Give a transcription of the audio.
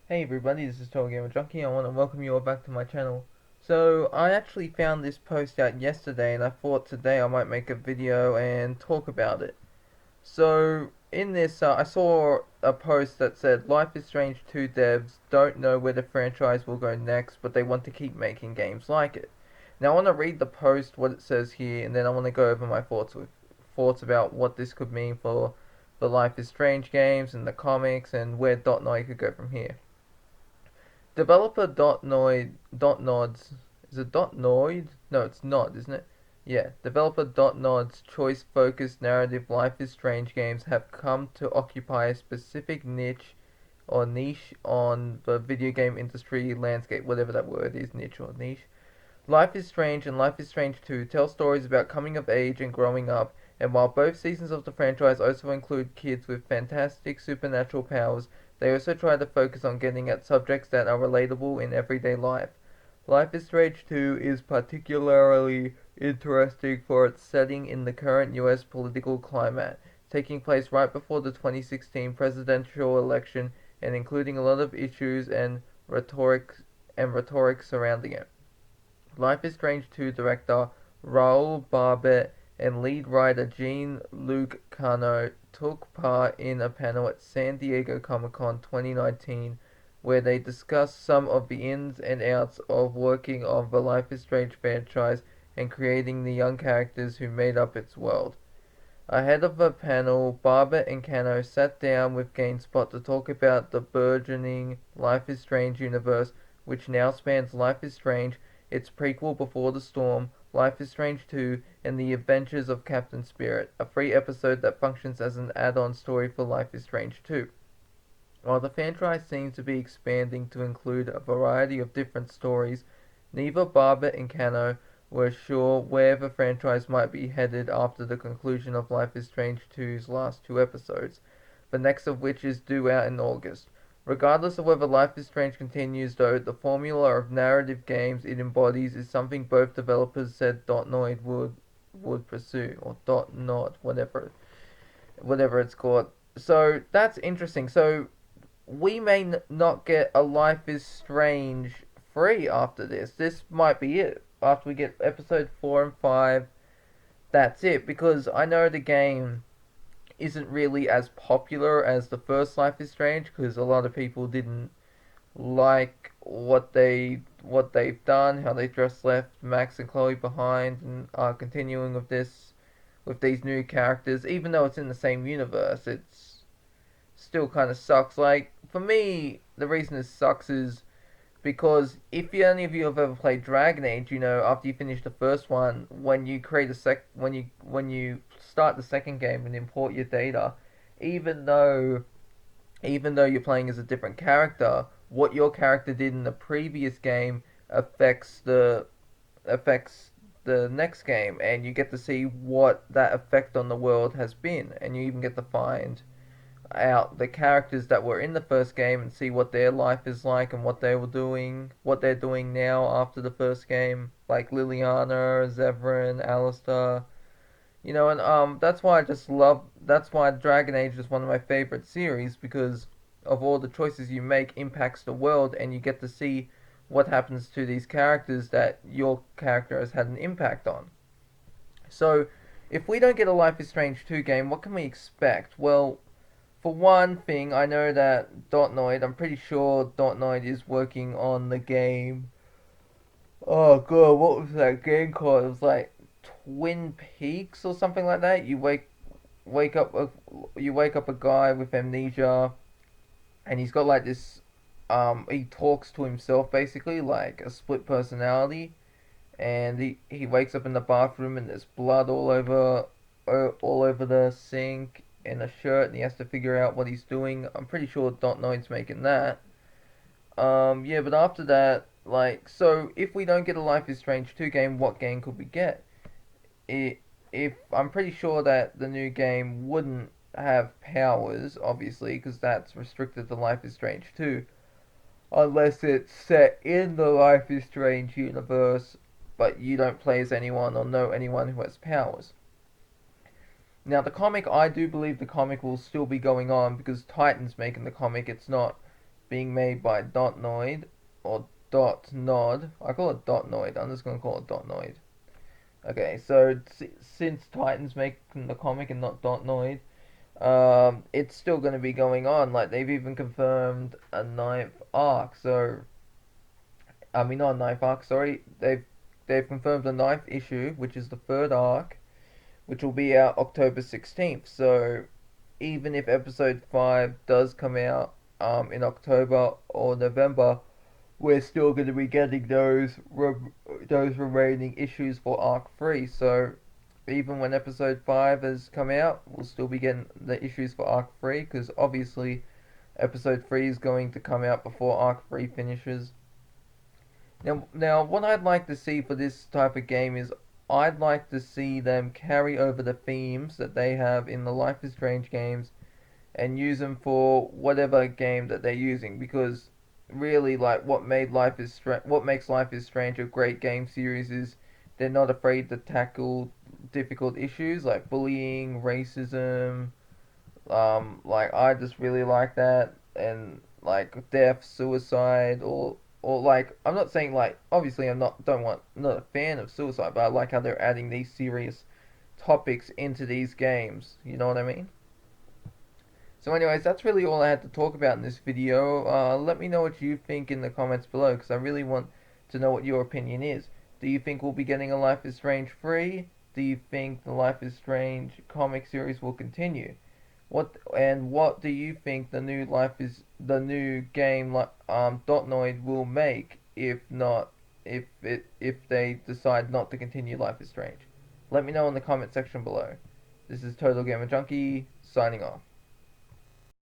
Hey everybody, this is TotalGamerJunkie. I want to welcome you all back to my channel. So, I actually found this post out yesterday and I thought today I might make a video and talk about it. So, in this, I saw a post that said, Life is Strange 2 devs don't know where the franchise will go next, but they want to keep making games like it. Now, I want to read the post, what it says here, and then I want to go over my thoughts about what this could mean for the Life is Strange games and the comics and where Dot Noid could go from here. Developer Dot Nod's is it Dot Noid? No, it's Nod, isn't it? Yeah, developer Dot Nod's choice-focused narrative Life is Strange games have come to occupy a specific niche on the video game industry landscape, whatever that word is, niche or niche. Life is Strange and Life is Strange 2 tell stories about coming of age and growing up, and while both seasons of the franchise also include kids with fantastic supernatural powers, they also try to focus on getting at subjects that are relatable in everyday life. Life is Strange 2 is particularly interesting for its setting in the current US political climate, taking place right before the 2016 presidential election and including a lot of issues and rhetoric surrounding it. Life is Strange 2 director Raul Barbet and lead writer Jean-Luc Cano took part in a panel at San Diego Comic-Con 2019 where they discussed some of the ins and outs of working on the Life is Strange franchise and creating the young characters who made up its world. Ahead of the panel, Barbet and Cano sat down with GameSpot to talk about the burgeoning Life is Strange universe, which now spans Life is Strange, its prequel Before the Storm, Life is Strange 2, and The Adventures of Captain Spirit, a free episode that functions as an add-on story for Life is Strange 2. While the franchise seems to be expanding to include a variety of different stories, neither Barbet and Cano were sure where the franchise might be headed after the conclusion of Life is Strange 2's last two episodes, the next of which is due out in August. Regardless of whether Life is Strange continues, though, the formula of narrative games it embodies is something both developers said Dotnoid would pursue, or Dot Nod, whatever it's called. So that's interesting. So we may not get a Life is Strange free after this. This might be it. After we get episode 4 and 5, that's it. Because I know the game isn't really as popular as the first Life is Strange, because a lot of people didn't like what they've done, how they just left Max and Chloe behind, and are continuing with this with these new characters. Even though it's in the same universe, it's still kind of sucks. Like for me, the reason it sucks is because if any of you have ever played Dragon Age, you know after you finish the first one, when you create a when you start the second game and import your data, even though even though you're playing as a different character, what your character did in the previous game affects the next game, and you get to see what that effect on the world has been, and you even get to find out the characters that were in the first game and see what their life is like and what they're doing now after the first game, like Liliana, Zevran, Alistair, and that's why that's why Dragon Age is one of my favorite series because of all the choices you make impacts the world and you get to see what happens to these characters that your character has had an impact on. So, if we don't get a Life is Strange 2 game, what can we expect? Well, for one thing, I know that I'm pretty sure Dotnoid is working on the game. Oh god, what was that game called? It was like Twin Peaks or something like that. Wake up a you wake up a guy with amnesia, and he's got like this. He talks to himself basically like a split personality, and he wakes up in the bathroom and there's blood all over the sink and a shirt, and he has to figure out what he's doing. I'm pretty sure Dotnoid's making that. Yeah, but after that, so if we don't get a Life is Strange 2 game, what game could we get? It, if I'm pretty sure that the new game wouldn't have powers, obviously, because that's restricted to Life is Strange 2, unless it's set in the Life is Strange universe, but you don't play as anyone or know anyone who has powers. Now, the comic, I do believe the comic will still be going on because Titan's making the comic. It's not being made by Dotnoid or Dot Nod. I call it Dotnoid. I'm just gonna call it Dotnoid. Okay, so since Titan's making the comic and not Dotnoid, it's still going to be going on. Like they've even confirmed a ninth arc. So I mean not a ninth arc. Sorry, they've confirmed a ninth issue, which is the third arc, which will be out October 16th. So even if episode 5 does come out in October or November, we're still going to be getting those remaining issues for arc 3. So even when episode 5 has come out, we'll still be getting the issues for arc 3 because obviously episode 3 is going to come out before arc 3 finishes. Now, what I'd like to see for this type of game is I'd like to see them carry over the themes that they have in the Life is Strange games and use them for whatever game that they're using, because really, like, what makes Life is Strange a great game series is they're not afraid to tackle difficult issues like bullying, racism. Like I just really like that, and like death, suicide, or like I'm not saying like obviously not a fan of suicide, but I like how they're adding these serious topics into these games. You know what I mean? So anyways, that's really all I had to talk about in this video. Let me know what you think in the comments below, because I really want to know what your opinion is. Do you think we'll be getting a Life is Strange 3? Do you think the Life is Strange comic series will continue? What do you think the new game Dotnoid will make if they decide not to continue Life is Strange? Let me know in the comment section below. This is TotalGamerJunkie signing off.